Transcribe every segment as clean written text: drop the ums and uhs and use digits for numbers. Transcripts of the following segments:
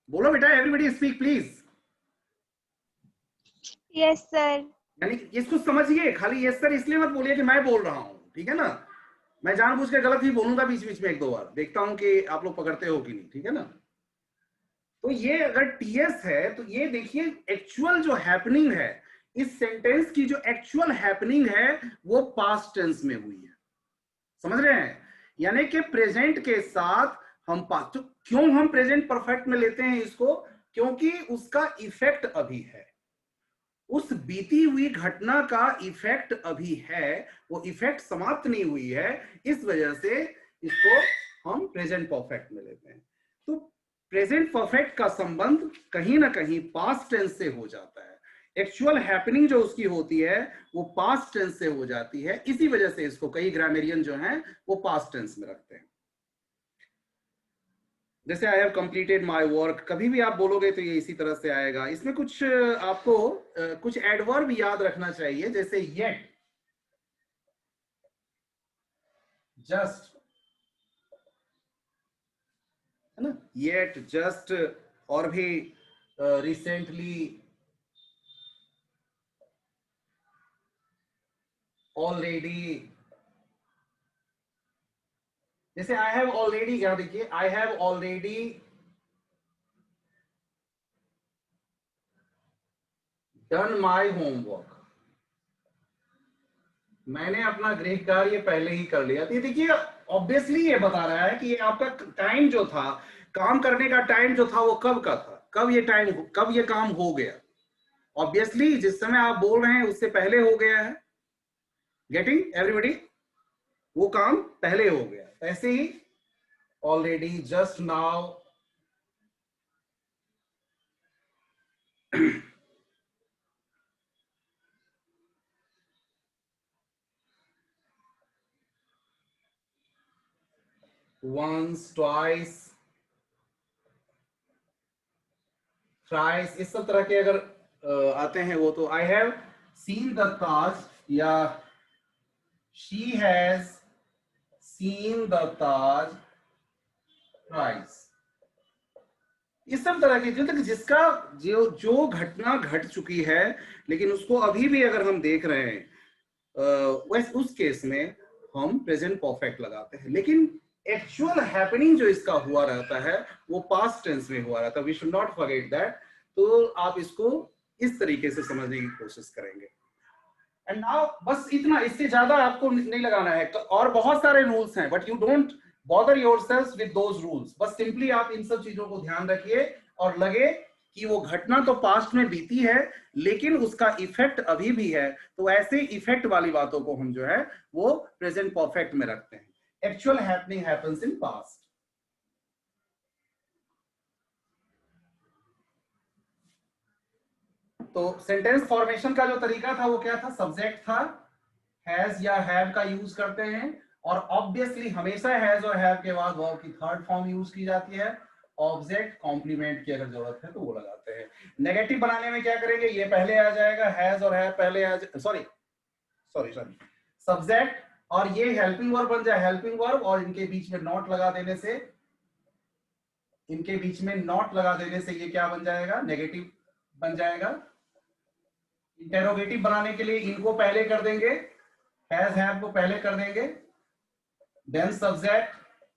बोलो बेटा, everybody speak please. Yes sir. यानी इसको समझिए, खाली यस सर इसलिए मत बोलिए कि मैं बोल रहा हूं, ठीक है ना। मैं जानबूझ के गलत ही बोलूंगा बीच बीच में एक दो बार, देखता हूं कि आप लोग पकड़ते हो कि नहीं, ठीक है ना। तो ये अगर टीएस है तो ये देखिए एक्चुअल जो हैपनिंग है, इस सेंटेंस की जो एक्चुअल हैपनिंग है वो पास्ट टेंस में हुई है, समझ रहे हैं। यानी कि प्रेजेंट के साथ हम पास्ट, तो क्यों हम प्रेजेंट परफेक्ट में लेते हैं इसको, क्योंकि उसका इफेक्ट अभी है, उस बीती हुई घटना का इफेक्ट अभी है, वो इफेक्ट समाप्त नहीं हुई है, इस वजह से इसको हम प्रेजेंट परफेक्ट में लेते हैं। तो प्रेजेंट परफेक्ट का संबंध कहीं ना कहीं पास्ट टेंस से हो जाता है, एक्चुअल हैपनिंग जो उसकी होती है वो पास्ट टेंस से हो जाती है, इसी वजह से इसको कई ग्रामेरियन जो हैं वो पास्ट टेंस में रखते हैं। जैसे I have completed my work, कभी भी आप बोलोगे तो ये इसी तरह से आएगा। इसमें कुछ आपको कुछ एडवर्ब याद रखना चाहिए, जैसे येट, जस्ट, है ना, येट, जस्ट, और भी रिसेंटली, ऑलरेडी। जैसे आई हैव ऑलरेडी, क्या देखिए, I have already done my homework, मैंने अपना गृह कार्य पहले ही कर लिया। तो देखिए ऑब्वियसली ये बता रहा है कि ये आपका टाइम जो था, काम करने का टाइम जो था वो कब का था, कब ये टाइम, कब ये काम हो गया। ऑब्वियसली जिस समय आप बोल रहे हैं उससे पहले हो गया है, गेटिंग एवरीबडी, वो काम पहले हो गया। ऐसे ही already, just now, once, twice, thrice, इस सब तरह के अगर आते हैं वो तो आई हैव सीन द ताज, या she has seen the Taj thrice. इस सब तरह की जो तक जिसका जो जो घटना घट चुकी है लेकिन उसको अभी भी अगर हम देख रहे हैं वैसे उस केस में हम प्रेजेंट परफेक्ट लगाते हैं, लेकिन एक्चुअल हैपनिंग जो इसका हुआ रहता है वो पास्ट टेंस में हुआ रहता है। We should not forget that. तो आप इसको इस तरीके से समझने की कोशिश करेंगे। एंड नाउ बस इतना, इससे ज्यादा आपको नहीं लगाना है। और बहुत सारे रूल्स हैं but you don't bother yourself with those rules. बस सिंपली आप इन सब चीजों को ध्यान रखिए और लगे कि वो घटना तो पास्ट में बीती है लेकिन उसका इफेक्ट अभी भी है, तो ऐसे इफेक्ट वाली बातों को हम जो है वो प्रेजेंट परफेक्ट में रखते हैं। Actual happening happens in past. तो सेंटेंस फॉर्मेशन का जो तरीका था वो क्या था, सब्जेक्ट था, हैज या हैव का यूज करते हैं, और ऑब्वियसली हमेशा हैज और हैव के बाद वर्ब की थर्ड फॉर्म यूज की जाती है। ऑब्जेक्ट कॉम्प्लीमेंट की अगर जरूरत है तो वो लगाते हैं। नेगेटिव बनाने में क्या करेंगे, ये पहले आ जाएगा, हैज और हैव पहले आ जाए, सॉरी सॉरी सॉरी, सब्जेक्ट, और ये हेल्पिंग वर्ब बन जाए हेल्पिंग वर्ब, और इनके बीच में नॉट लगा देने से, इनके बीच में नॉट लगा देने से ये क्या बन जाएगा, नेगेटिव बन जाएगा। इंटेरोगेटिव बनाने के लिए इनको पहले कर देंगे, हैज हैव को पहले कर देंगे, then subject,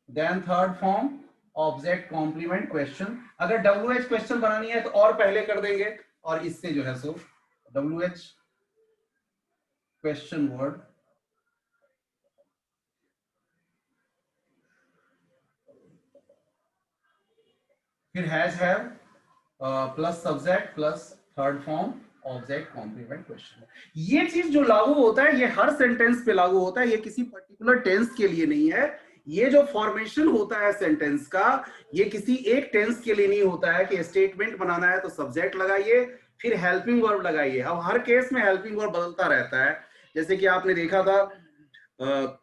then third form, object complement question. अगर WH क्वेश्चन बनानी है तो और पहले कर देंगे, और इससे जो है सो WH क्वेश्चन वर्ड, फिर has have plus subject plus third form object complement question. ये चीज जो लागू होता है ये हर सेंटेंस पे लागू होता है, ये किसी पर्टिकुलर टेंस के लिए नहीं है। ये जो फॉर्मेशन होता है सेंटेंस का, ये किसी एक टेंस के लिए नहीं होता है कि स्टेटमेंट बनाना है तो सब्जेक्ट लगाइए फिर हेल्पिंग वर्ब लगाइए। अब हर केस में हेल्पिंग वर्ब बदलता रहता है। जैसे कि आपने देखा था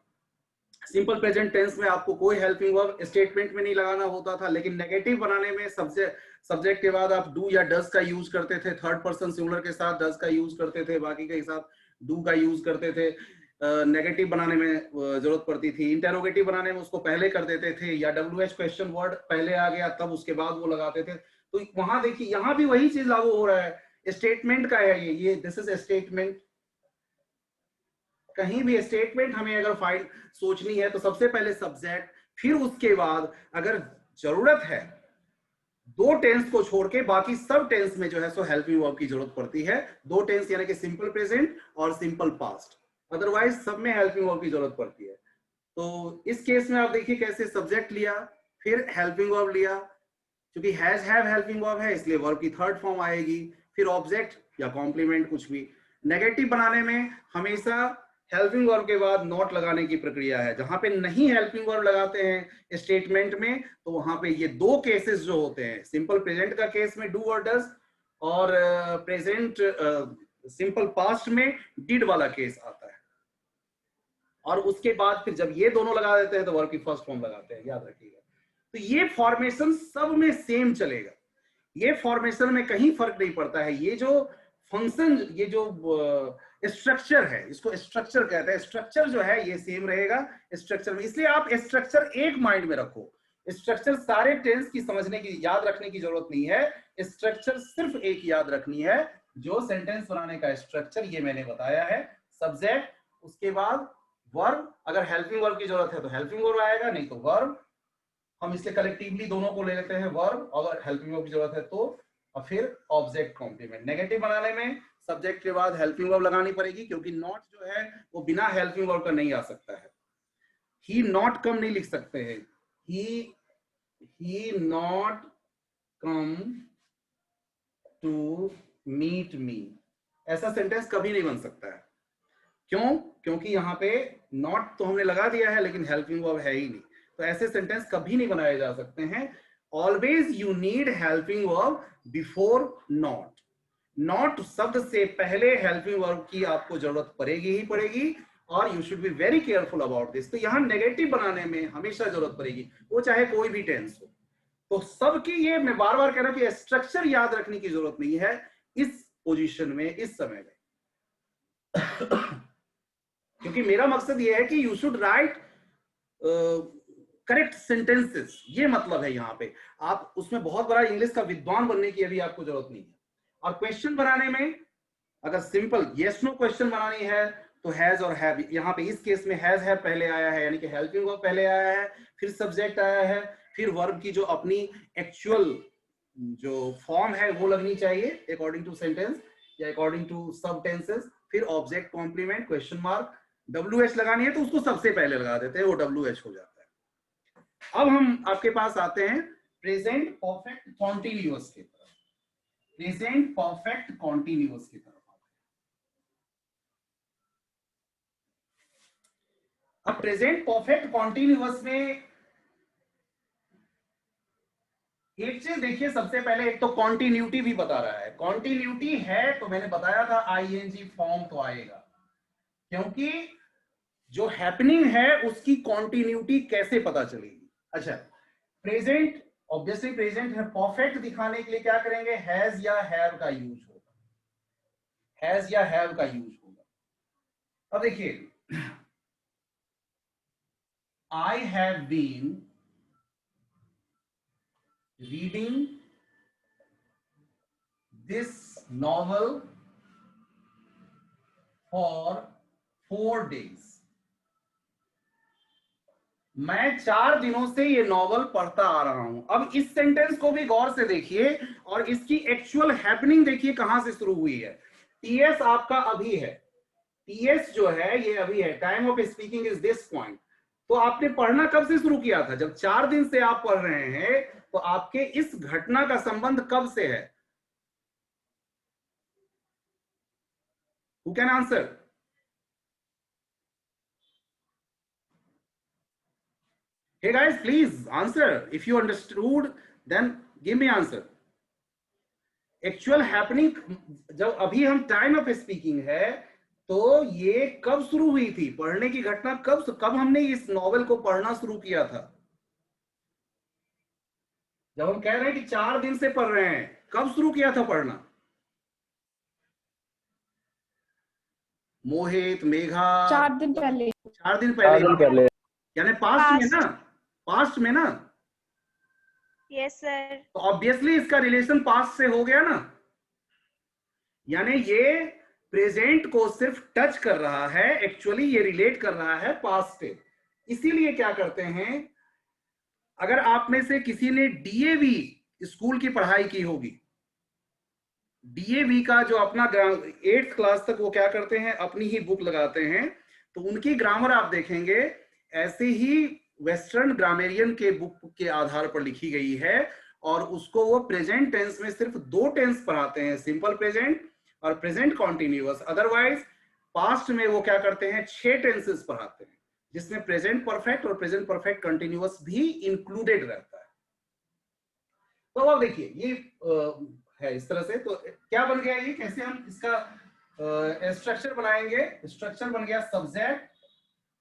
सिंपल प्रेजेंट टेंस में आपको कोई हेल्पिंग वर्ब स्टेटमेंट में नहीं लगाना होता था, लेकिन नेगेटिव बनाने में सब्जेक्ट के बाद आप डू या डज का यूज करते थे, थर्ड पर्सन सिंगुलर के साथ डज का यूज करते थे, बाकी के साथ डू का यूज करते थे। नेगेटिव बनाने में जरूरत पड़ती थी, इंटेरोगेटिव बनाने में उसको पहले कर देते थे, या WH क्वेश्चन वर्ड पहले आ गया तब उसके बाद वो लगाते थे। तो वहां देखिए यहां भी वही चीज लागू हो रहा है। स्टेटमेंट का है ये दिस इज स्टेटमेंट। कहीं भी स्टेटमेंट हमें अगर फाइल सोचनी है तो सबसे पहले सब्जेक्ट, फिर उसके बाद अगर जरूरत है दो टेंस को छोड़ के बाकी सब टेंस में जो है सो हेल्पिंग वर्ब की जरूरत पड़ती है। दो टेंस यानी कि सिंपल प्रेजेंट और सिंपल पास्ट, अदरवाइज सब में हेल्पिंग वर्ब की जरूरत पड़ती है। तो इस केस में आप देखिए कैसे सब्जेक्ट लिया, फिर हेल्पिंग वर्ब लिया, क्योंकि हैज हैव हेल्पिंग वर्ब है इसलिए वर्ब की थर्ड फॉर्म आएगी, फिर ऑब्जेक्ट या कॉम्प्लीमेंट कुछ भी। नेगेटिव बनाने में हमेशा हेल्पिंग वर्ब के बाद नॉट लगाने की प्रक्रिया है। जहां पे नहीं हेल्पिंग वर्ब लगाते हैं स्टेटमेंट में तो वहां पे ये दो केसेस जो होते हैं, सिंपल प्रेजेंट का केस में डू और डज, और प्रेजेंट सिंपल पास्ट में डिड वाला केस आता है। और उसके बाद फिर जब ये दोनों लगा देते हैं तो वर्ब की फर्स्ट फॉर्म लगाते हैं, याद रखिएगा। तो ये फॉर्मेशन सब में सेम चलेगा, ये फॉर्मेशन में कहीं फर्क नहीं पड़ता है। ये जो फंक्शन, ये जो स्ट्रक्चर है, इसको स्ट्रक्चर कहते हैं, स्ट्रक्चर जो है ये सेम रहेगा स्ट्रक्चर में। इसलिए आप स्ट्रक्चर एक माइंड में रखो, स्ट्रक्चर सारे टेंस की समझने की याद रखने की जरूरत नहीं है, स्ट्रक्चर सिर्फ एक याद रखनी है, जो सेंटेंस बनाने का स्ट्रक्चर ये मैंने बताया है। सब्जेक्ट, उसके बाद वर्ब, अगर हेल्पिंग वर्ब की जरूरत है तो हेल्पिंग वर्ब आएगा, नहीं तो वर्ब। हम इसलिए कलेक्टिवली दोनों को ले लेते हैं वर्ब, अगर हेल्पिंग वर्ब की जरूरत है तो, और फिर ऑब्जेक्ट कॉम्प्लीमेंट। नेगेटिव बनाने में सब्जेक्ट के बाद हेल्पिंग वर्ब लगानी पड़ेगी, क्योंकि नॉट जो है वो बिना हेल्पिंग वर्ब का नहीं आ सकता है। ही नॉट कम नहीं लिख सकते हैं, he not come to meet me, ऐसा सेंटेंस कभी नहीं बन सकता है। क्यों? क्योंकि यहाँ पे नॉट तो हमने लगा दिया है लेकिन हेल्पिंग वर्ब है ही नहीं, तो ऐसे सेंटेंस कभी नहीं बनाए जा सकते हैं। Always you need helping verb before not. Not शब्द से पहले हेल्पिंग वर्ब की आपको जरूरत पड़ेगी ही पड़ेगी, और you should be very careful about this. तो यहाँ नेगेटिव बनाने में हमेशा जरूरत पड़ेगी, वो चाहे कोई भी टेंस हो। तो सबकी, ये मैं बार बार कह रहा हूं कि स्ट्रक्चर याद रखने की जरूरत नहीं है इस पोजीशन में, इस समय में। क्योंकि मेरा मकसद ये है कि you should write correct sentences, ये मतलब है यहाँ पे। आप उसमें बहुत बड़ा इंग्लिश का विद्वान बनने की अभी आपको जरूरत नहीं है। और क्वेश्चन बनाने में अगर सिंपल यस नो क्वेश्चन बनानी है तो हैज और हैव, यहाँ पे इस केस में हैज हैव पहले आया है, यानी कि हेल्पिंग वर्ब पहले आया है, फिर सब्जेक्ट आया है, फिर वर्ब की जो अपनी एक्चुअल जो फॉर्म है वो लगनी चाहिए अकॉर्डिंग टू सेंटेंस या अकॉर्डिंग टू सब टेंसेस, फिर object complement question mark, WH लगानी है तो उसको सबसे पहले लगा देते हैं, वो WH हो जाता है। अब हम आपके पास आते हैं प्रेजेंट परफेक्ट कॉन्टिन्यूअस की तरफ, प्रेजेंट परफेक्ट कॉन्टिन्यूअस की तरफ। अब प्रेजेंट परफेक्ट कॉन्टिन्यूअस में एक चीज देखिए, सबसे पहले एक तो कॉन्टिन्यूटी भी बता रहा है। कॉन्टिन्यूटी है तो मैंने बताया था ING फॉर्म तो आएगा, क्योंकि जो हैपनिंग है उसकी कॉन्टिन्यूटी कैसे पता चलेगी। अच्छा, प्रेजेंट ऑब्वियसली प्रेजेंट है, परफेक्ट दिखाने के लिए क्या करेंगे, हैज या हैव का यूज होगा, हैज या हैव का यूज होगा। अब देखिए, I have been reading this novel for 4 days। मैं 4 दिनों से ये नॉवल पढ़ता आ रहा हूं। अब इस सेंटेंस को भी गौर से देखिए और इसकी एक्चुअल हैपनिंग देखिए कहां से शुरू हुई है। TS आपका अभी है, TS जो है ये अभी है, time of speaking is this point. तो आपने पढ़ना कब से शुरू किया था? जब 4 दिन से आप पढ़ रहे हैं, तो आपके इस घटना का संबंध कब से है? Who can answer? Hey guys, please answer. If you understood, then give me answer. Actual happening जब अभी हम टाइम ऑफ स्पीकिंग है, तो ये कब शुरू हुई थी? पढ़ने की घटना कब हमने इस नॉवेल को पढ़ना शुरू किया था? जब हम कह रहे हैं कि 4 दिन से पढ़ रहे हैं, कब शुरू किया था पढ़ना? मोहित, मेघा, 4 दिन पहले। 4 दिन पहले, यानी पास्ट में ना, पास्ट में ना। Yes sir. तो ऑब्वियसली इसका रिलेशन पास्ट से हो गया ना, यानी ये प्रेजेंट को सिर्फ टच कर रहा है, एक्चुअली ये रिलेट कर रहा है पास्ट से। इसीलिए क्या करते हैं, अगर आप में से किसी ने डीएवी स्कूल की पढ़ाई की होगी, डीएवी का जो अपना 8th क्लास तक वो क्या करते हैं, अपनी ही बुक लगाते हैं, तो उनकी ग्रामर आप देखेंगे ऐसे ही वेस्टर्न ग्रामेरियन के बुक के आधार पर लिखी गई है, और उसको वो प्रेजेंट टेंस में सिर्फ 2 टेंस पढ़ाते हैं, सिंपल प्रेजेंट और प्रेजेंट कॉन्टिन्यूअस। अदरवाइज पास्ट में वो क्या करते हैं, 6 टेंसेस पढ़ाते हैं, जिसमें प्रेजेंट परफेक्ट और प्रेजेंट परफेक्ट कंटिन्यूअस भी इंक्लूडेड रहता है। तो अब देखिए ये है इस तरह से। तो क्या बन गया ये, कैसे हम इसका स्ट्रक्चर बनाएंगे। स्ट्रक्चर बन गया सब्जेक्ट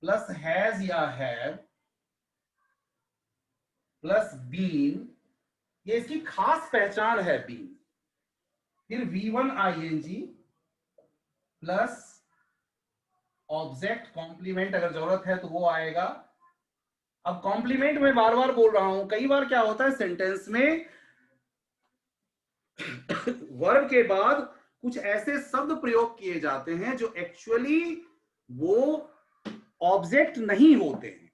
प्लस हैज या हैव प्लस बीन, ये इसकी खास पहचान है बीन। फिर V1 ING plus object complement, अगर जरूरत है तो वो आएगा। अब कॉम्प्लीमेंट में बार बार बोल रहा हूं, कई बार क्या होता है सेंटेंस में वर्ब के बाद कुछ ऐसे शब्द प्रयोग किए जाते हैं जो एक्चुअली वो ऑब्जेक्ट नहीं होते हैं,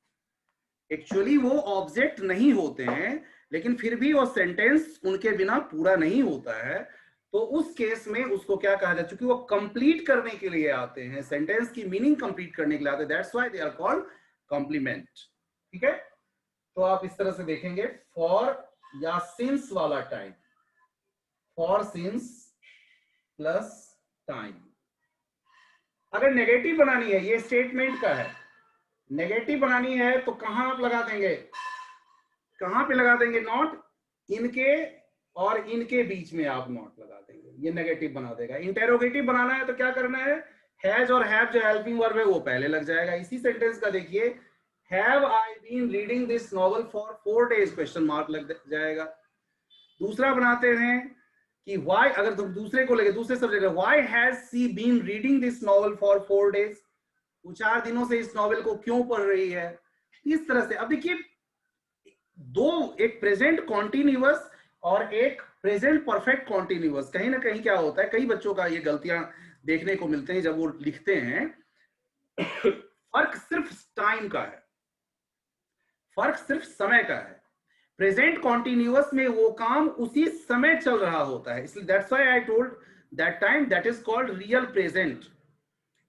एक्चुअली वो ऑब्जेक्ट नहीं होते हैं, लेकिन फिर भी वो सेंटेंस उनके बिना पूरा नहीं होता है। तो उस केस में उसको क्या कहा जाए, क्योंकि वो कंप्लीट करने के लिए आते हैं, सेंटेंस की मीनिंग कंप्लीट करने के लिए आते हैं, that's why they are called complement. ठीक है, तो आप इस तरह से देखेंगे फॉर या सिंस वाला time, for since plus time. अगर नेगेटिव बनानी है, ये स्टेटमेंट का है, नेगेटिव बनानी है तो कहां आप लगा देंगे, कहां पे लगा देंगे, नॉट, इनके और इनके बीच में आप नॉट लगा देंगे, ये नेगेटिव बना देगा। इंटेरोगेटिव बनाना है तो क्या करना है, हैज और हैव जो हेल्पिंग वर्ब है वो पहले लग जाएगा। इसी सेंटेंस का देखिए, have I been reading this novel for 4 days, question mark लग जाएगा। दूसरा बनाते हैं कि why, अगर तुम दूसरे को लेके दूसरे subject, why has she been reading this novel for 4 days, वो 4 दिनों से इस नॉवेल को क्यों पढ़ रही है। इस तरह से अब देखिए दो, एक प्रेजेंट कॉन्टिन्यूअस और एक प्रेजेंट परफेक्ट कॉन्टिन्यूअस। कहीं ना कहीं क्या होता है, कई बच्चों का ये गलतियां देखने को मिलते हैं जब वो लिखते हैं, फर्क सिर्फ टाइम का है, फर्क सिर्फ समय का है। प्रेजेंट कॉन्टिन्यूअस में वो काम उसी समय चल रहा होता है, इसलिए that's why I told that time that is called real present.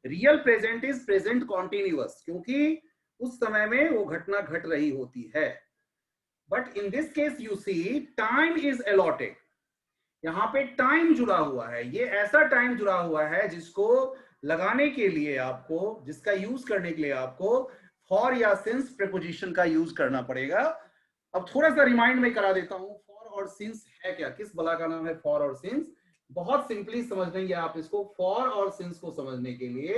Real present is present continuous, क्योंकि उस समय में वो घटना घट रही होती है। But in this case you see time is allotted, यहां पे टाइम जुड़ा हुआ है, ये ऐसा टाइम जुड़ा हुआ है जिसको लगाने के लिए आपको, जिसका यूज करने के लिए आपको फॉर या सिंस प्रीपोजिशन का यूज करना पड़ेगा। अब थोड़ा सा रिमाइंड में करा देता हूं, फॉर और सिंस है क्या, किस बला का नाम है फॉर और सिंस। बहुत सिंपली समझ लेंगे आप इसको, फॉर और सिंस को समझने के लिए,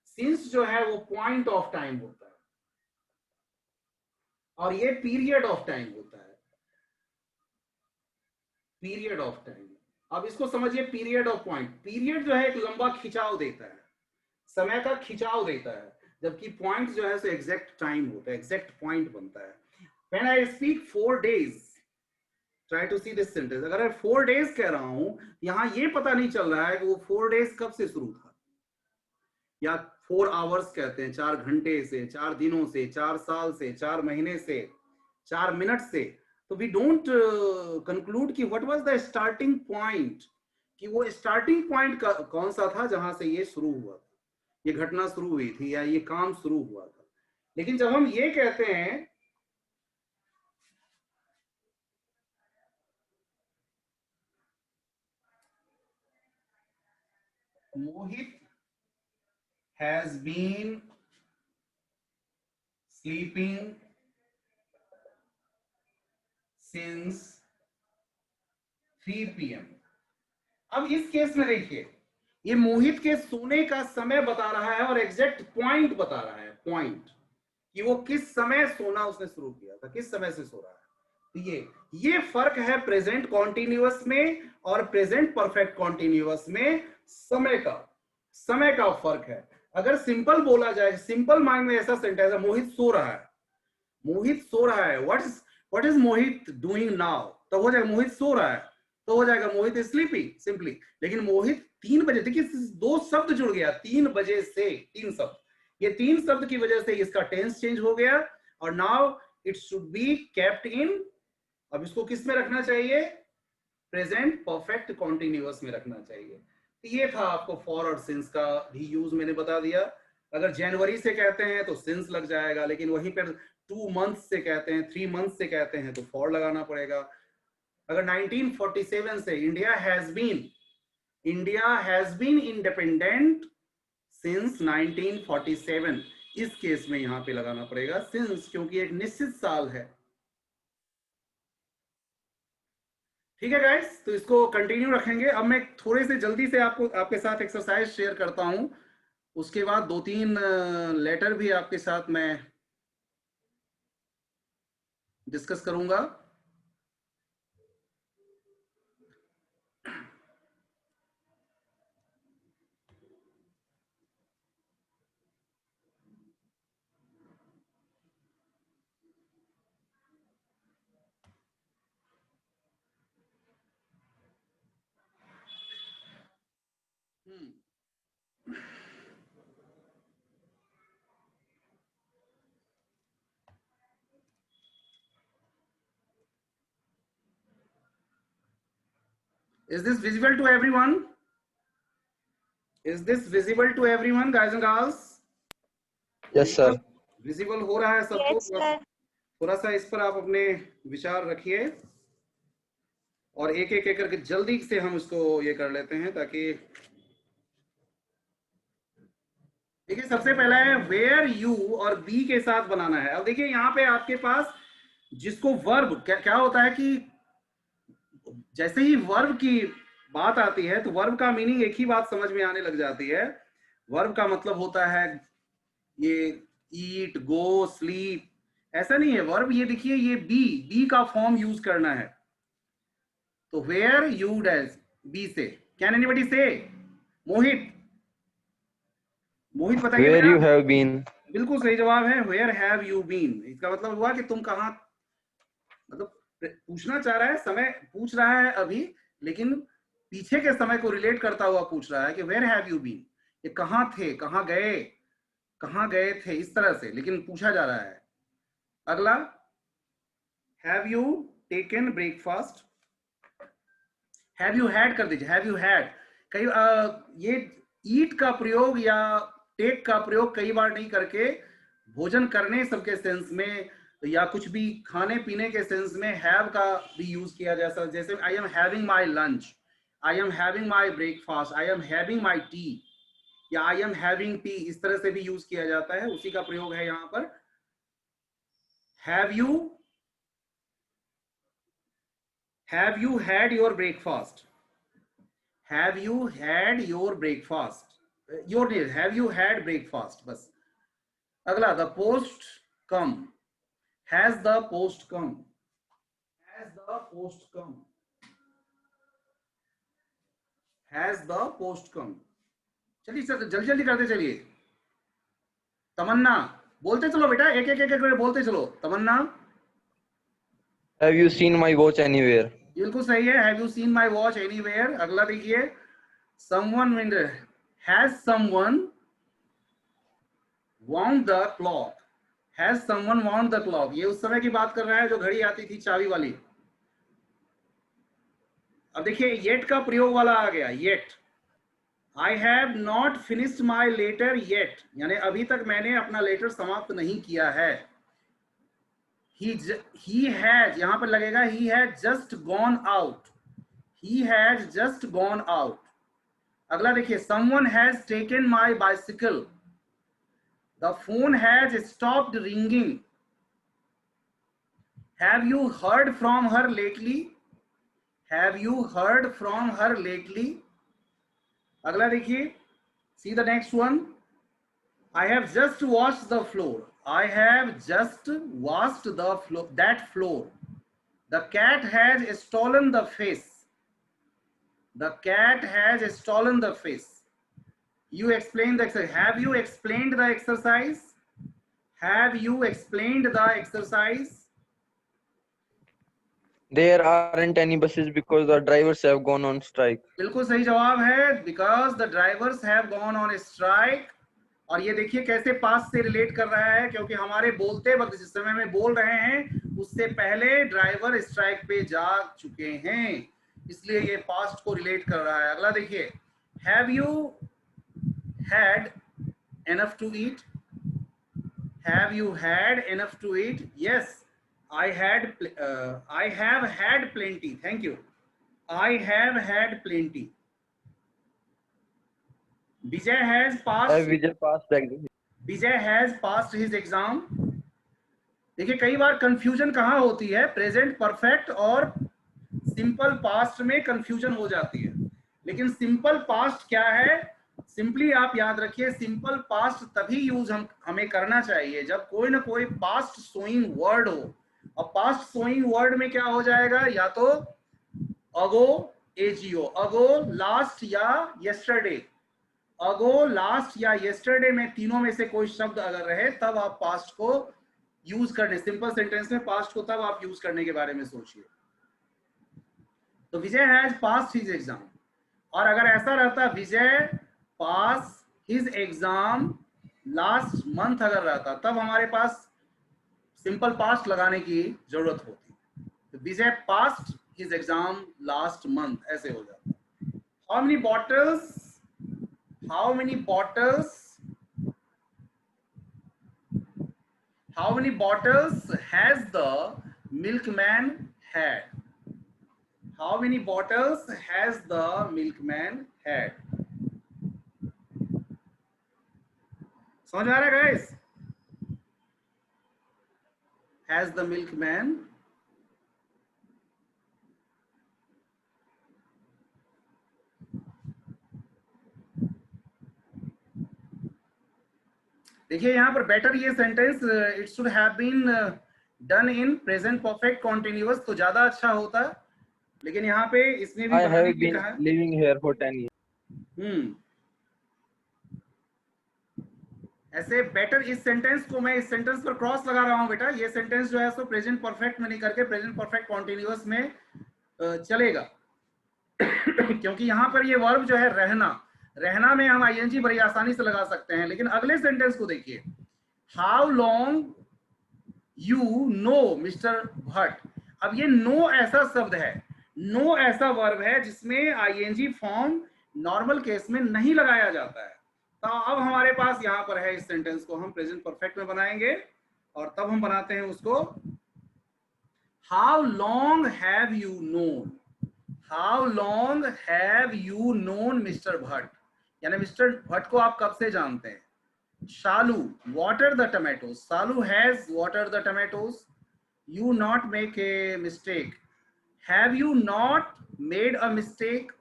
सिंस जो है वो पॉइंट ऑफ टाइम होता है और ये पीरियड ऑफ टाइम होता है, पीरियड ऑफ टाइम। अब इसको समझिए, पीरियड ऑफ पॉइंट, पीरियड जो है एक लंबा खिंचाव देता है, समय का खिंचाव देता है, जबकि पॉइंट जो है सो एग्जैक्ट टाइम होता है, एग्जैक्ट पॉइंट बनता है। When I speak 4 days, try to see this sentence, अगर मैं 4 days कह रहा हूं, यहां ये पता नहीं चल रहा है कि वो 4 days कब से शुरू था, या 4 hours कहते हैं, 4 घंटे से, 4 दिनों से, 4 साल से, 4 महीने से, 4 मिनट से। तो वी डोंट कंक्लूड कि what was the starting point, कि वो स्टार्टिंग पॉइंट कौन सा था जहां से ये शुरू हुआ था, ये घटना शुरू हुई थी या ये काम शुरू हुआ था। लेकिन जब हम ये कहते हैं Mohit has been sleeping since 3 PM, अब इस केस में देखिए, ये मोहित के सोने का समय बता रहा है और एग्जैक्ट पॉइंट बता रहा है, पॉइंट कि वो किस समय सोना उसने शुरू किया था, किस समय से सो रहा है। तो ये फर्क है प्रेजेंट कॉन्टिन्यूअस में और प्रेजेंट परफेक्ट कॉन्टिन्यूअस में, समय का फर्क है। अगर सिंपल बोला जाए, सिंपल माइंड में ऐसा सेंटेंस है, मोहित सो रहा है, मोहित सो रहा है, what what is Mohit doing now, तो हो जाएगा मोहित सो रहा है, तो हो जाएगा मोहित इज स्लीपिंग सिंपली। लेकिन मोहित 3 बजे, देखिए 2 शब्द जुड़ गया, 3 बजे से, 3 शब्द, ये 3 शब्द की वजह से इसका टेंस चेंज हो गया, और now it should be kept in, अब इसको किस में रखना चाहिए, प्रेजेंट परफेक्ट कॉन्टिन्यूअस में रखना चाहिए। तो ये था आपको फॉर और सिंस का भी यूज मैंने बता दिया। अगर जनवरी से कहते हैं तो सिंस लग जाएगा, लेकिन वहीं पर 2 मंथ्स से कहते हैं, 3 मंथ्स से कहते हैं तो फॉर लगाना पड़ेगा। अगर 1947 से India has been independent since 1947, इस केस में यहां पे लगाना पड़ेगा सिंस, क्योंकि एक निश्चित साल है। ठीक है गाइस, तो इसको कंटिन्यू रखेंगे। अब मैं थोड़े से जल्दी से आपके साथ एक्सरसाइज शेयर करता हूं, उसके बाद 2-3 लेटर भी आपके साथ मैं डिस्कस करूंगा। Is this visible to everyone? Is this visible to everyone, guys and girls? Yes, sir. Visible हो रहा है सबको? Yes, sir. थोड़ा सा इस पर आप अपने विचार रखिए, और एक एक करके जल्दी से हम इसको ये कर लेते हैं, ताकि देखिए सबसे पहला है वेयर यू और बी के साथ बनाना है। अब देखिए यहाँ पे आपके पास जिसको वर्ब क्या होता है कि जैसे ही वर्ब की बात आती है तो वर्ब का मीनिंग एक ही बात समझ में आने लग जाती है। वर्ब का मतलब होता है ये ईट, गो, स्लीप, ऐसा नहीं है। वर्ब ये देखिए, ये बी का फॉर्म यूज करना है। तो वेयर यू डैज बी से, कैन एनीबडी से? मोहित बताइए। Where you have been. बिल्कुल सही जवाब है, वेयर हैव यू बीन। इसका मतलब हुआ कि तुम कहाँ, मतलब पूछना चाह रहा है, समय पूछ रहा है अभी, लेकिन पीछे के समय को रिलेट करता हुआ पूछ रहा है कि वेयर हैव यू बीन, ये कहाँ थे, कहाँ गए थे, इस तरह से, लेकिन पूछा जा रहा है। अगला, have you taken breakfast, have you had कर दीजिए, हैव यू हैड। कई ये ईट का प्रयोग या टेक का प्रयोग कई बार नहीं करके भोजन करने सबके सेंस में या कुछ भी खाने पीने के सेंस में हैव का भी यूज किया जा सकता है। जैसे I am having my lunch, I am having my breakfast, I am having my T, या आई एम हैविंग टी, इस तरह से भी यूज किया जाता है। उसी का प्रयोग है यहाँ पर। Have you had your breakfast, have you had your breakfast, your name, have you had breakfast, बस। अगला, the post come, has the post come, has the post come, has the post come. चलिए sir जल्दी जल्दी करते चलिए। तमन्ना, बोलते चलो बेटा, एक एक बोलते चलो। तमन्ना, Have you seen my watch anywhere? बिल्कुल सही है, have you seen my watch anywhere. अगला देखिए, someone, has someone wound the clock, has someone wound the clock, ये उस समय की बात कर रहा है जो घड़ी आती थी चाबी वाली। अब देखिए येट का प्रयोग वाला आ गया, yet. I have not finished my letter yet, यानी अभी तक मैंने अपना लेटर समाप्त नहीं किया है। he had, यहां पर लगेगा he had just gone out, he had just gone out। अगला देखिए, someone has taken my bicycle, the phone has stopped ringing, have you heard from her lately, have you heard from her lately। अगला देखिए, see the next one, I have just washed the floor, I have just washed the floor, that floor, the cat has stolen the fish, the cat has stolen the fish। You explain the exercise, have you explained the exercise, have you explained the exercise। There aren't any buses because the drivers have gone on strike. बिल्कुल सही जवाब है, because the drivers have gone on strike. और ये देखिए कैसे past से relate कर रहा है, क्योंकि हमारे बोलते वक्त जिस समय में बोल रहे हैं उससे पहले ड्राइवर स्ट्राइक पे जा चुके हैं, इसलिए ये पास्ट को रिलेट कर रहा है। अगला देखिए, have you had enough to eat? Have you had enough to eat? Yes, I have had plenty. Thank you. I have had plenty. Vijay has passed. Vijay passed the exam. Vijay has passed his exam. देखिए कई बार confusion कहाँ होती है, present perfect और simple past में confusion हो जाती है। लेकिन सिंपल पास्ट क्या है, सिंपली आप याद रखिए, सिंपल पास्ट तभी यूज हमें करना चाहिए जब कोई ना कोई पास्ट शोइंग वर्ड हो। और पास्ट शोइंग वर्ड में क्या हो जाएगा, या तो अगो, एजीओ, अगो, लास्ट या यस्टरडे। अगो, लास्ट या यस्टरडे में तीनों में से कोई शब्द अगर रहे तब आप पास्ट को यूज करने, सिंपल सेंटेंस में पास्ट को तब आप यूज करने के बारे में सोचिए। तो विजय हैज पास्ड हिज एग्जाम, और अगर ऐसा रहता विजय पास हिज एग्जाम लास्ट मंथ अगर रहता, तब हमारे पास सिंपल पास्ट लगाने की जरूरत होती। तो Vijay passed his exam last month, ऐसे हो जाता। How many bottles, how many bottles, how many bottles has the milkman had? How many bottles has the milkman had? समझ आ रहा है guys? Has the milkman? देखिए यहाँ पर बेटर ये sentence, it should have been done in present perfect continuous, तो ज्यादा अच्छा होता, लेकिन यहाँ पे इसने भी I बनाने have के लिए been कहा। living here for 10 years. ऐसे बेटर, इस सेंटेंस को मैं इस सेंटेंस पर क्रॉस लगा रहा हूं बेटा। ये सेंटेंस जो है सो प्रेजेंट परफेक्ट में नहीं करके प्रेजेंट परफेक्ट कॉन्टिन्यूअस में चलेगा। क्योंकि यहाँ पर ये वर्ब जो है रहना, रहना में हम आईएनजी बड़ी आसानी से लगा सकते हैं। लेकिन अगले सेंटेंस को देखिए, how long you know mister Bhatt. अब ये नो ऐसा शब्द है, नो ऐसा वर्ब है जिसमें आईएनजी फॉर्म नॉर्मल केस में नहीं लगाया जाता है। तो अब हमारे पास यहाँ पर है, इस सेंटेंस को हम प्रेजेंट परफेक्ट में बनाएंगे और तब हम बनाते हैं उसको, how long have you known, how long have you known mister Bhatt, यानी मिस्टर भट्ट को आप कब से जानते हैं। Shalu water the tomatoes. Shalu has watered the tomatoes. You not make a mistake. Have you not made a mistake?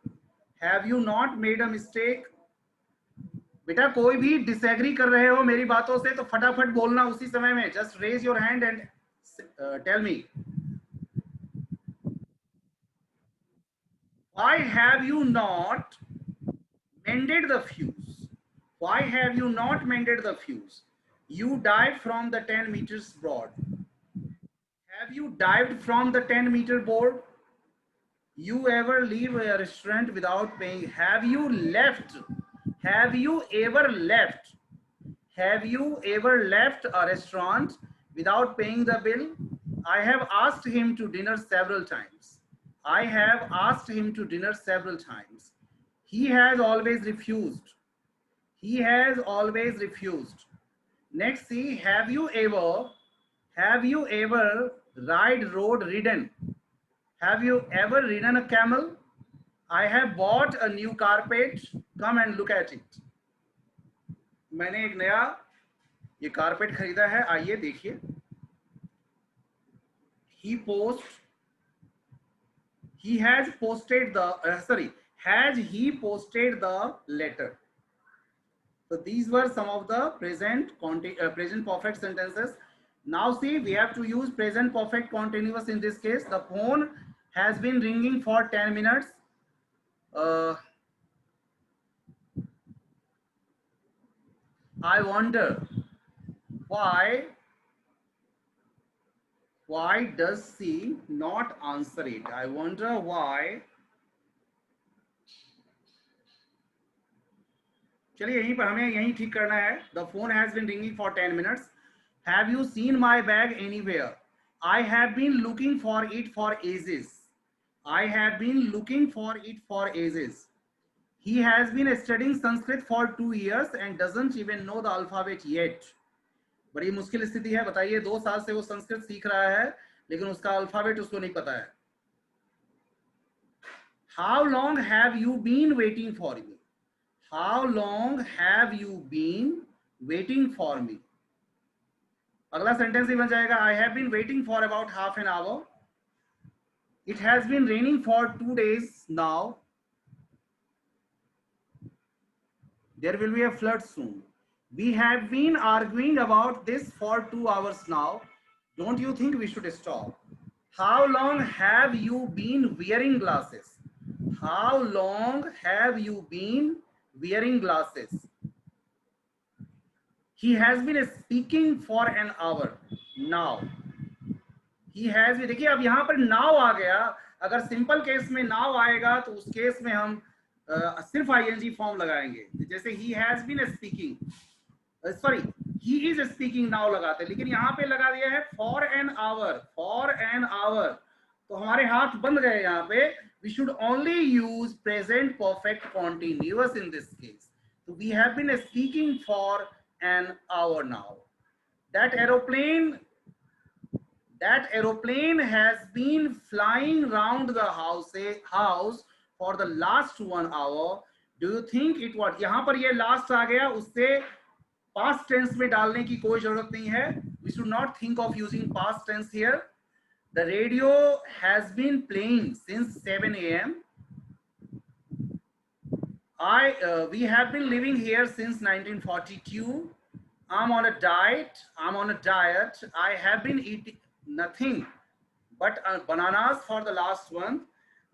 Have you not made a mistake? बेटा कोई भी डिसएग्री कर रहे हो मेरी बातों से तो फटाफट बोलना उसी समय में, just raise your hand and tell me, why have you not mended the fuse? Why have you not mended the fuse? You dived from the 10 meters board. Have you dived from the 10-meter board? You ever leave a restaurant without paying? Have you left? Have you ever left? Have you ever left a restaurant without paying the bill? I have asked him to dinner several times. I have asked him to dinner several times. He has always refused. He has always refused. Next, see, have you ever road ridden? Have you ever ridden a camel? I have bought a new carpet. Come and look at it. मैंने एक नया ये carpet खरीदा है, आइए देखिए। He has posted the has he posted the letter? So these were some of the present perfect sentences. Now see, we have to use present perfect continuous in this case. The phone has been ringing for 10 minutes. I wonder why Why does she not answer it? I wonder why. चलिए यहीं पर हमें यहीं ठीक करना है. The phone has been ringing for 10 minutes. Have you seen my bag anywhere? I have been looking for it for ages. I have been looking for it for ages. He has been studying Sanskrit for 2 years and doesn't even know the alphabet yet. बड़ी मुश्किल स्थिति है. बताइए 2 साल से वो संस्कृत सीख रहा है लेकिन उसका अल्फाबेट उसको नहीं पता है. How long have you been waiting for me? How long have you been waiting for me? अगला सेंटेंस ही बन जाएगा I have been waiting for about half an hour. It has been raining for 2 days now. There will be a flood soon. We have been arguing about this for 2 hours now. Don't you think we should stop? How long have you been wearing glasses? How long have you been wearing glasses? He has been speaking for an hour now. He has been. देखिए अब यहाँ पर now आ गया. अगर simple case में now आएगा तो उस केस में हम सिर्फ ing फॉर्म लगाएंगे. जैसे he has been speaking, sorry he is speaking now लगाते, लेकिन यहाँ पे लगा दिया है for an hour. For an hour तो हमारे हाथ बंद गए यहाँ पे. We should only use present perfect continuous in this case. So we have been speaking for an hour now. That aeroplane has been flying round the house for the last 1 hour. Do you think it was? यहाँ पर ये last आ गया, उससे past tense में डालने की कोई जरूरत नहीं है. We should not think of using past tense here. The radio has been playing since 7 a.m. We have been living here since 1942. I'm on a diet. I have been eating nothing but bananas for the last month.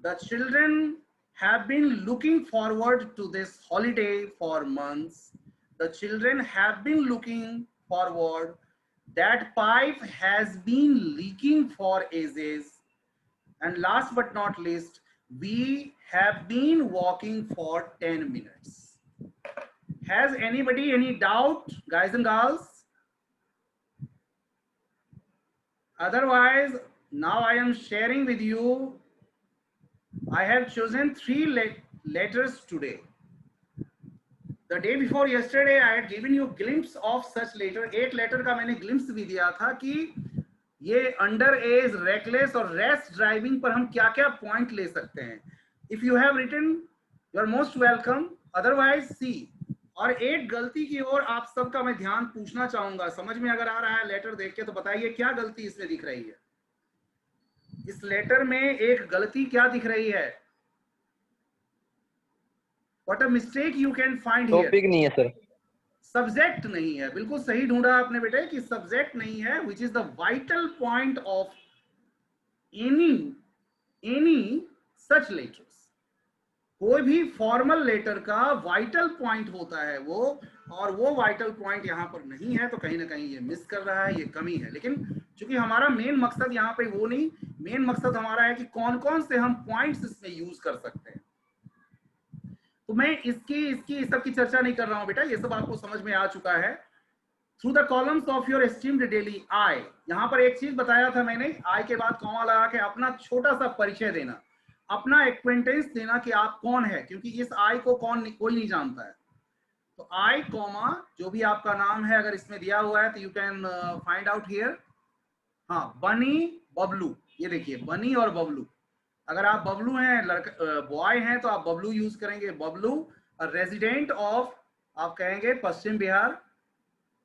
The children have been looking forward to this holiday for months. The children have been looking forward. That pipe has been leaking for ages. And last but not least, we have been walking for 10 minutes. Has anybody any doubt, guys and girls? Otherwise, now I am sharing with you. I have chosen 3 letters today. The day before yesterday, I had given you a glimpse of such letter. 8 letter का मैंने glimpse भी दिया था कि ये under age, reckless और rash driving पर हम क्या क्या पॉइंट ले सकते हैं. If you have written you are most welcome. Otherwise see. और एक गलती की ओर आप सबका मैं ध्यान पूछना चाहूंगा. समझ में अगर आ रहा है लेटर देख के तो बताइए क्या गलती इसमें दिख रही है. इस लेटर में एक गलती क्या दिख रही है? What a mistake you can find here. Topic नहीं है सर. सब्जेक्ट नहीं है. बिल्कुल सही ढूंढा आपने बेटे कि सब्जेक्ट नहीं है, which is the vital point of any such letters. कोई भी फॉर्मल लेटर का वाइटल पॉइंट होता है वो, और वो वाइटल पॉइंट यहाँ पर नहीं है तो कहीं ना कहीं ये मिस कर रहा है, ये कमी है. लेकिन चूंकि हमारा मेन मकसद यहाँ पे वो नहीं, मेन मकसद हमारा है कि कौन कौन से हम पॉइंट्स इसमें यूज कर सकते हैं. तो मैं इसकी सब की चर्चा नहीं कर रहा हूं बेटा, ये सब आपको समझ में आ चुका है. Through the columns of your esteemed daily I. यहाँ पर एक चीज बताया था मैंने, आई के बाद कॉमा लगा के अपना छोटा सा परिचय देना, अपना एक्वेंटेंस देना कि आप कौन है, क्योंकि इस आई को कोई नहीं जानता है. तो आई कॉमा जो भी आपका नाम है अगर इसमें दिया हुआ है तो you can find out here. हाँ, बनी, बबलू. ये देखिए बनी और बबलू. अगर आप बबलू हैं, लड़का बॉय हैं तो आप बबलू यूज करेंगे, बबलू. रेजिडेंट ऑफ आप कहेंगे पश्चिम Bihar.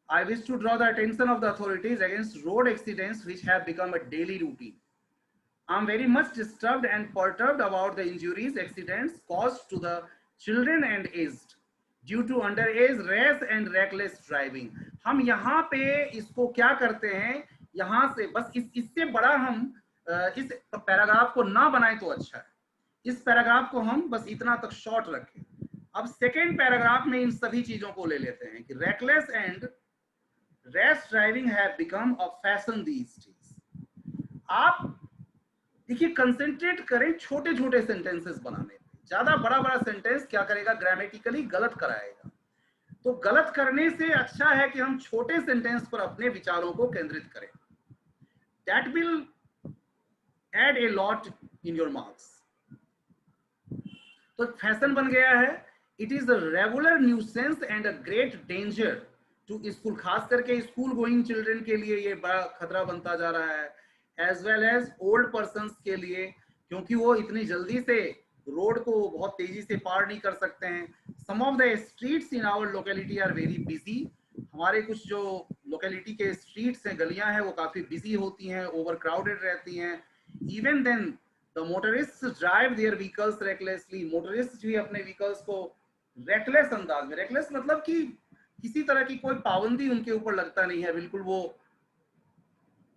I wish to draw the attention of the authorities against road accidents which have become a daily routine. I am very much disturbed and perturbed about the injuries, accidents caused to the children and aged due to underage rash and reckless driving. हम यहाँ पे इसको क्या करते हैं, यहाँ से बस इससे बड़ा हम इस पैराग्राफ को ना बनाएं तो अच्छा है. इस पैराग्राफ को हम बस इतना तक शॉर्ट रखें. अब सेकेंड पैराग्राफ में इन सभी चीजों को ले लेते हैं कि reckless and rash driving have become a fashion these days. आप देखिए कंसेंट्रेट करें छोटे छोटे सेंटेंसेस बनाने में, ज्यादा बड़ा बड़ा सेंटेंस क्या करेगा, ग्रामेटिकली गलत कराएगा। तो गलत करने से अच्छा है कि हम छोटे सेंटेंस पर अपने विचारों को केंद्रित करें। That will add a lot in your marks. तो फैशन बन गया है, it is a regular nuisance and a great danger to school, खास करके स्कूल गोइंग चिल्ड्रन के लिए ये बड़ा खतरा बनता जा रहा है, as well as old person के लिए, क्योंकि वो इतनी जल्दी से रोड को बहुत तेजी से पार नहीं कर सकते हैं। Some of the streets in our locality are very busy, हमारे कुछ जो लोकेलिटी के स्ट्रीट्स हैं, गलियां हैं, वो काफी बिजी होती हैं, ओवर क्राउडेड रहती हैं। Even then the motorist drive their vehicles recklessly, motorist भी अपने व्हीकल्स को रेकलेस अंदाज में, रेकलेस मतलब कि किसी तरह की कोई पाबंदी उनके ऊपर लगता नहीं है, बिल्कुल वो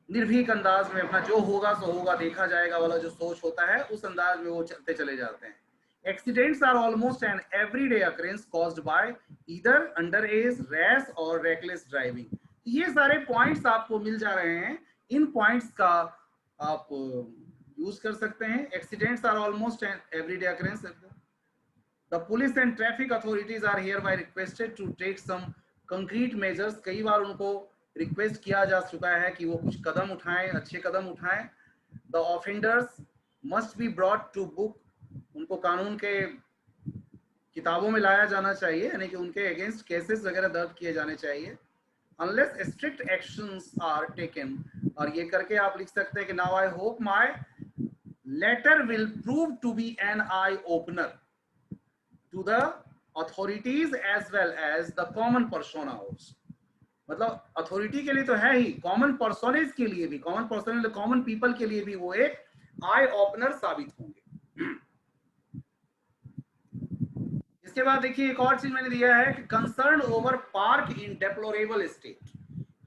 निर्भीक अंदाज में अपना जो होगा सो होगा, देखा जाएगा वाला जो सोच होता है, उस अंदाज में वो चलते चले जाते हैं। Accidents are almost an everyday occurrence caused by either under age, rash और रेकलेस ड्राइविंग। ये सारे पॉइंट्स आपको मिल जा रहे हैं, इन पॉइंट्स का आप यूज कर सकते हैं। Accidents are almost an everyday occurrence. The police and traffic authorities are hereby requested to take some concrete measures, कई बार उनको रिक्वेस्ट किया जा चुका है कि वो कुछ कदम उठाएं, अच्छे कदम उठाएं। The offenders must be brought to book, उनको कानून के किताबों में लाया जाना चाहिए, यानी कि उनके अगेंस्ट केसेस वगैरह दर्ज किए जाने चाहिए। Unless strict actions are taken, और ये करके आप लिख सकते हैं कि now I hope my letter will prove to be an eye opener to the authorities as well as the common personas, मतलब अथॉरिटी के लिए तो है ही, कॉमन पर्सोनेज के लिए भी, कॉमन पर्सोनेज कॉमन पीपल के लिए भी वो एक आई ओपनर साबित होंगे। इसके बाद देखिए एक और चीज मैंने दिया है कि कंसर्न ओवर पार्क इन डेप्लोरेबल स्टेट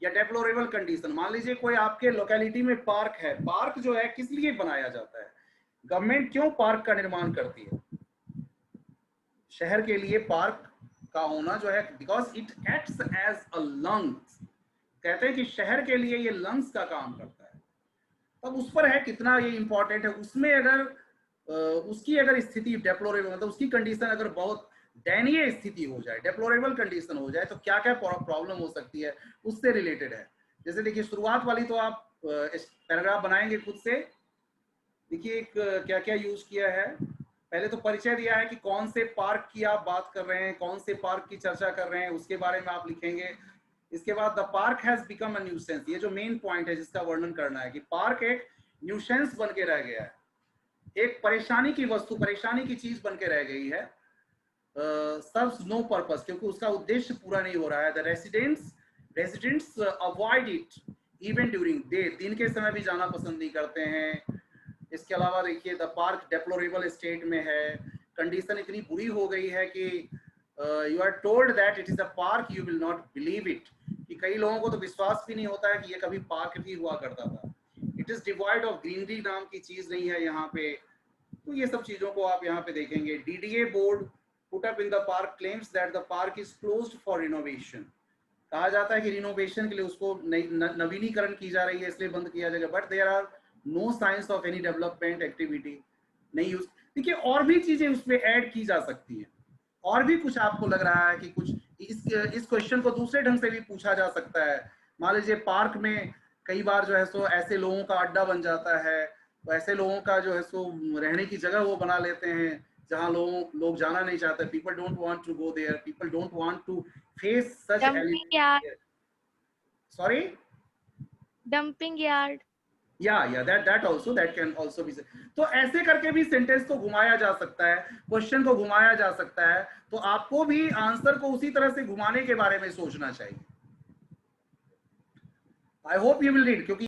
या डेप्लोरेबल कंडीशन। मान लीजिए कोई आपके लोकेलिटी में पार्क है, पार्क जो है किस लिए बनाया जाता है, गवर्नमेंट क्यों पार्क का निर्माण करती है, शहर के लिए पार्क का होना जो है, because it acts as a lungs, कहते हैं कि शहर के लिए ये लंग्स का काम करता है। तब उस पर है कितना ये इंपॉर्टेंट है, उसमें अगर उसकी अगर स्थिति डेप्लोरेबल, मतलब उसकी कंडीशन अगर बहुत दयनीय स्थिति हो जाए, डेप्लोरेबल कंडीशन हो जाए, तो क्या क्या प्रॉब्लम हो सकती है, उससे रिलेटेड है। जैसे देखिए शुरुआत वाली तो आप पैराग्राफ बनाएंगे खुद से। देखिए एक क्या क्या यूज किया है, पहले तो परिचय दिया है कि कौन से पार्क की आप बात कर रहे हैं, कौन से पार्क की चर्चा कर रहे हैं, उसके बारे में आप लिखेंगे। इसके बाद the park has become a nuisance, ये जो मेन पॉइंट है जिसका वर्णन करना है कि पार्क एक न्यूसेंस बन के रह गया है, एक परेशानी की वस्तु, परेशानी की चीज बन के रह गई है, सर्व्स नो पर्पस, क्योंकि उसका उद्देश्य पूरा नहीं हो रहा है। The residents avoid it even during day, दिन के समय भी जाना पसंद नहीं करते हैं। इसके अलावा देखिए द पार्क डेप्लोरेबल स्टेट में है, कंडीशन इतनी बुरी हो गई है कि you are told that it is a park, you will not believe it, कि कई लोगों को तो विश्वास भी नहीं होता है कि ये कभी पार्क भी हुआ करता था। It is divide of greenery नाम की चीज नहीं है यहाँ पे। तो ये सब चीजों को आप यहाँ पे देखेंगे। DDA board put up in the park claims that the park is closed for renovation, कहा जाता है कि रिनोवेशन के लिए उसको नवीनीकरण की जा रही है, इसलिए बंद किया जाएगा, but there are no science of any development activity, नहीं यूज। देखिए और भी चीजें उसमें ऐड की जा सकती हैं, और भी कुछ आपको लग रहा है कि कुछ इस क्वेश्चन को दूसरे ढंग से भी पूछा जा सकता है। मान लीजिए पार्क में कई बार जो है सो ऐसे लोगों का अड्डा बन जाता है, तो ऐसे लोगों का जो है सो रहने की जगह वो बना लेते हैं जहां लोग जाना नहीं चाहते, people don't want to go there, people don't want to face such Dumping yard. Elements. Sorry, Dumping yard. या that also, that can also be, तो ऐसे करके भी सेंटेंस को घुमाया जा सकता है, क्वेश्चन को घुमाया जा सकता है। तो आपको भी आंसर को उसी तरह से घुमाने के बारे में सोचना चाहिए। I hope you will read, क्योंकि